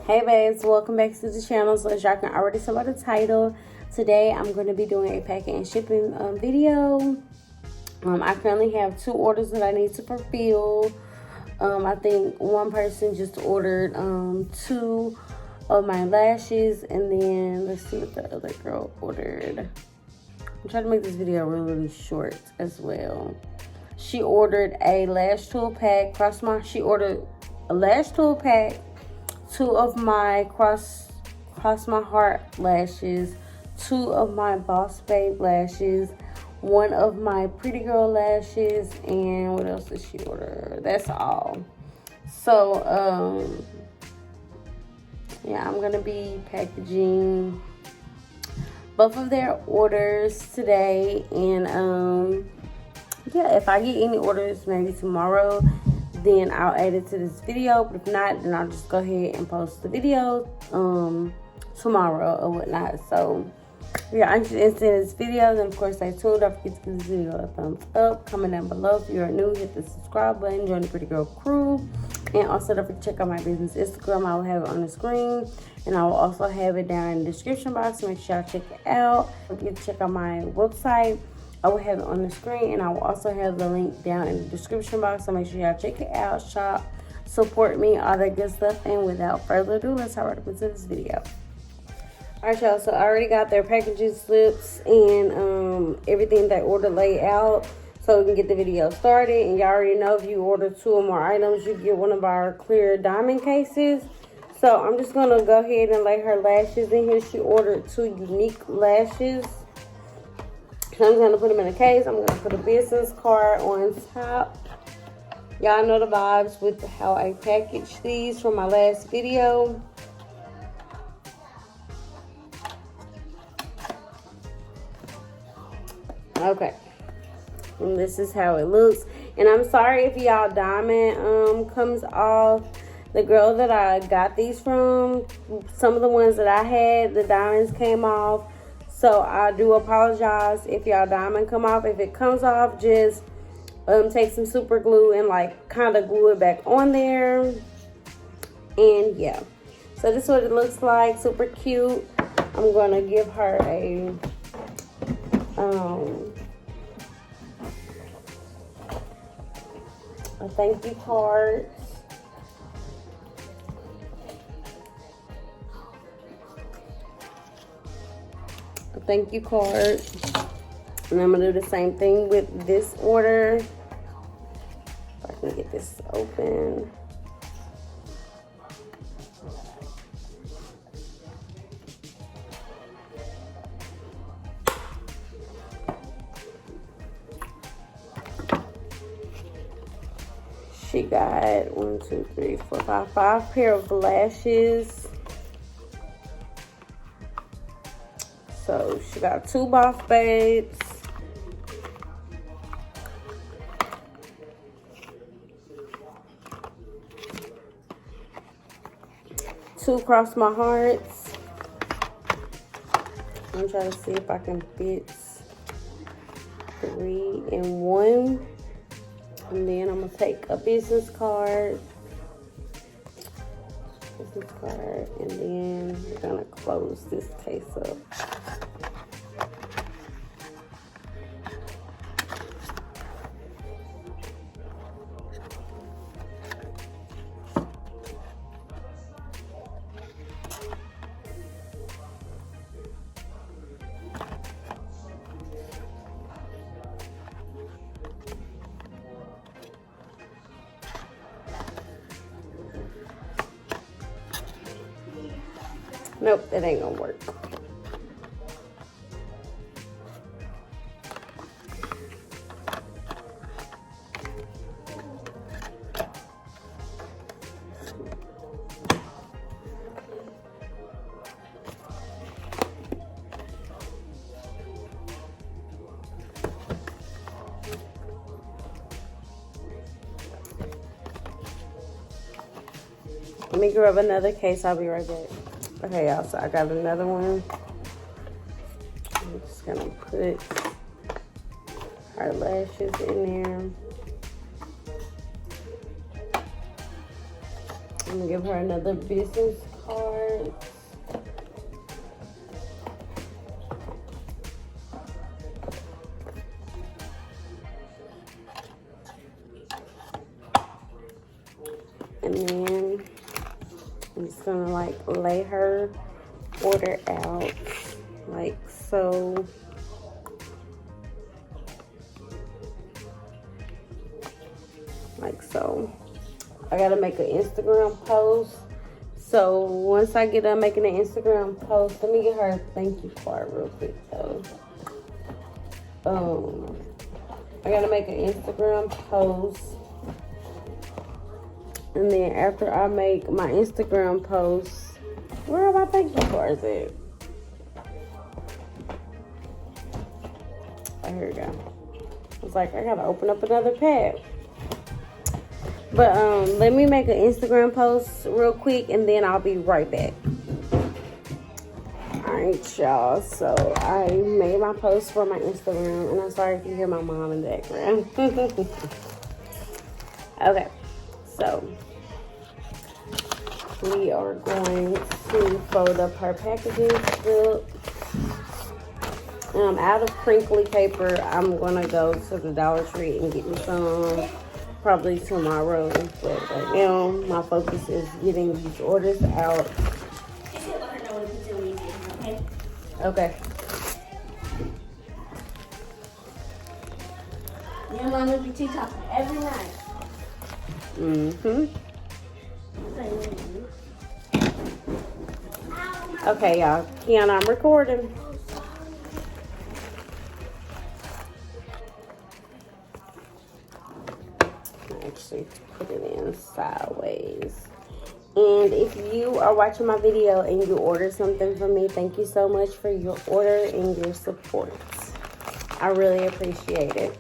Hey babes, welcome back to the channel. So as y'all can already tell by the title, today I'm going to be doing a packing and shipping video. I currently have 2 orders that I need to fulfill. I think one person just ordered 2 of my lashes, and then let's see what the other girl ordered. I'm trying to make this video really short as well. She ordered a lash tool pack. She ordered a lash tool pack, 2 of my cross my heart lashes, 2 of my boss babe lashes, 1 of my pretty girl lashes, and what else did she order? That's all. So yeah, I'm gonna be packaging both of their orders today, and yeah, if I get any orders maybe tomorrow, then I'll add it to this video. But if not, then I'll just go ahead and post the video tomorrow or whatnot. So if you're interested in this video, then of course stay tuned. Don't forget to give this video a thumbs up. Comment down below if you're new. Hit the subscribe button. Join the Pretty Girl crew. And also don't forget to check out my business Instagram. I will have it on the screen, and I will also have it down in the description box. So make sure y'all check it out. Don't forget to check out my website. I will have it on the screen, and I will also have the link down in the description box. So make sure y'all check it out, shop, support me, all that good stuff. And without further ado, let's hop right up into this video. Alright, y'all, so I already got their packaging slips and everything they ordered laid out, so we can get the video started. And y'all already know, if you order 2 or more items, you get one of our clear diamond cases. So I'm just gonna go ahead and lay her lashes in here. She ordered 2 unique lashes. So I'm going to put them in a case. I'm going to put a business card on top. Y'all know the vibes with how I package these from my last video. Okay. And this is how it looks. And I'm sorry if y'all diamond comes off. The girl that I got these from, some of the ones that I had, the diamonds came off. So I do apologize if y'all diamond come off. If it comes off, just take some super glue and like kind of glue it back on there. And yeah, so this is what it looks like. Super cute. I'm gonna give her a thank you card. Thank you card, and I'm gonna do the same thing with this order. If I can get this open. She got 1, 2, 3, 4, 5 pair of lashes. So she got 2 boss babes, 2 cross my hearts. I'm trying to see if I can fit 3 in 1. And then I'm gonna take a business card, and then we're gonna close this case up. Nope, that ain't gonna work. Let me grab another case. I'll be right back. Okay, y'all, so I got another one. I'm just gonna put our lashes in there. I'm gonna give her another business card. outfits. And then I'm just gonna like lay her order out like so. Like so. I gotta make an Instagram post. So once I get done making an Instagram post, let me get her a thank you card real quick though. I gotta make an Instagram post. And then after I make my Instagram post, where are my thank you cards at? Oh, here we go. I was like, I gotta open up another pack. But let me make an Instagram post real quick and then I'll be right back. Alright, y'all. So I made my post for my Instagram, and I'm sorry if you hear my mom in the background. Okay, so we are going to fold up her packaging strip. Out of crinkly paper, I'm gonna go to the Dollar Tree and get me some probably tomorrow. But right now, my focus is getting these orders out. Okay. Your mom would be TikTok every night. Okay, y'all. Kiana, I'm recording. Actually, put it in sideways. And if you are watching my video and you order something from me, thank you so much for your order and your support. I really appreciate it.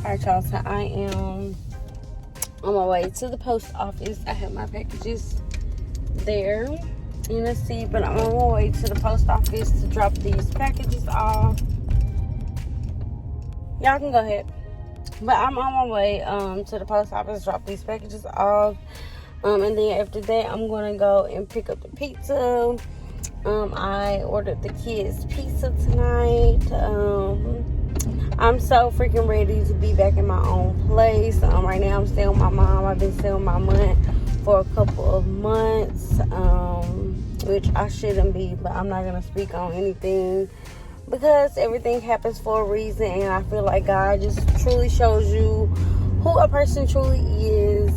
Alright, y'all, so I am on my way to the post office. I have my packages there in the seat, but I'm on my way to the post office to drop these packages off. Y'all can go ahead. But I'm on my way to the post office to drop these packages off. And then after that, I'm going to go and pick up the pizza. I ordered the kids pizza tonight. I'm so freaking ready to be back in my own place. Right now I'm staying with my mom. I've been staying with my mom for a couple of months, which I shouldn't be, but I'm not going to speak on anything because everything happens for a reason, and I feel like God just truly shows you who a person truly is.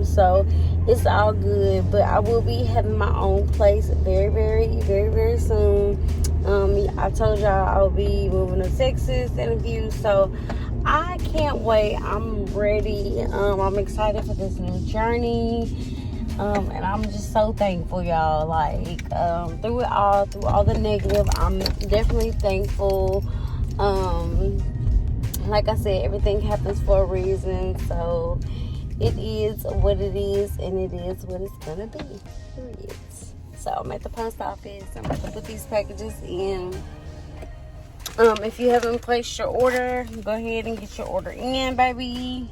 So it's all good, but I will be having my own place very, very, very, very soon. I told y'all I will be moving to Texas in a few, so I can't wait. I'm ready. I'm excited for this new journey. And I'm just so thankful, y'all. Like, through all the negative, I'm definitely thankful. Like I said, everything happens for a reason. So it is what it is, and it is what it's gonna be. Period. So I'm at the post office. I'm about to put these packages in. If you haven't placed your order, go ahead and get your order in, baby.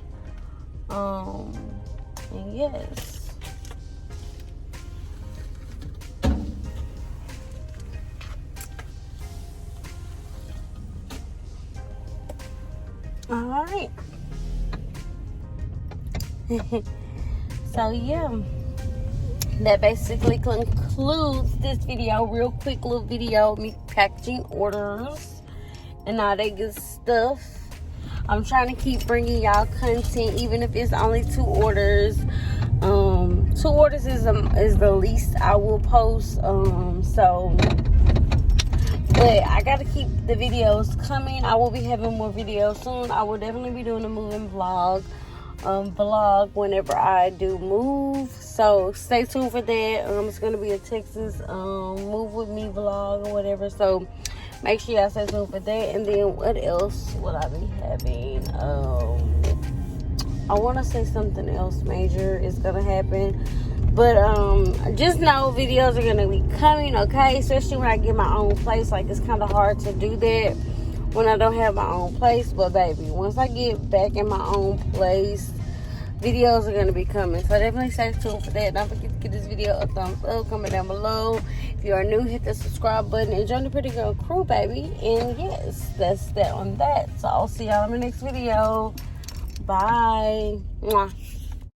And yes. All right. So yeah, that basically concludes this video. Real quick little video of me packaging orders and all that good stuff. I'm trying to keep bringing y'all content, even if it's only 2 orders. 2 orders is the least I will post. But I gotta keep the videos coming. I will be having more videos soon. I will definitely be doing a moving vlog whenever I do move. So stay tuned for that. It's gonna be a Texas move with me vlog or whatever. So make sure y'all stay tuned for that. And then what else would I be having? I want to say something else major is gonna happen. But just know videos are gonna be coming, okay? Especially when I get my own place. Like, it's kind of hard to do that when I don't have my own place. But baby, once I get back in my own place, videos are gonna be coming. So definitely stay tuned for that. Don't forget to give this video a thumbs up. Comment down below. If you are new, hit the subscribe button and join the Pretty Girl crew, baby. And yes, that's that on that. So I'll see y'all in my next video. Bye. Mwah.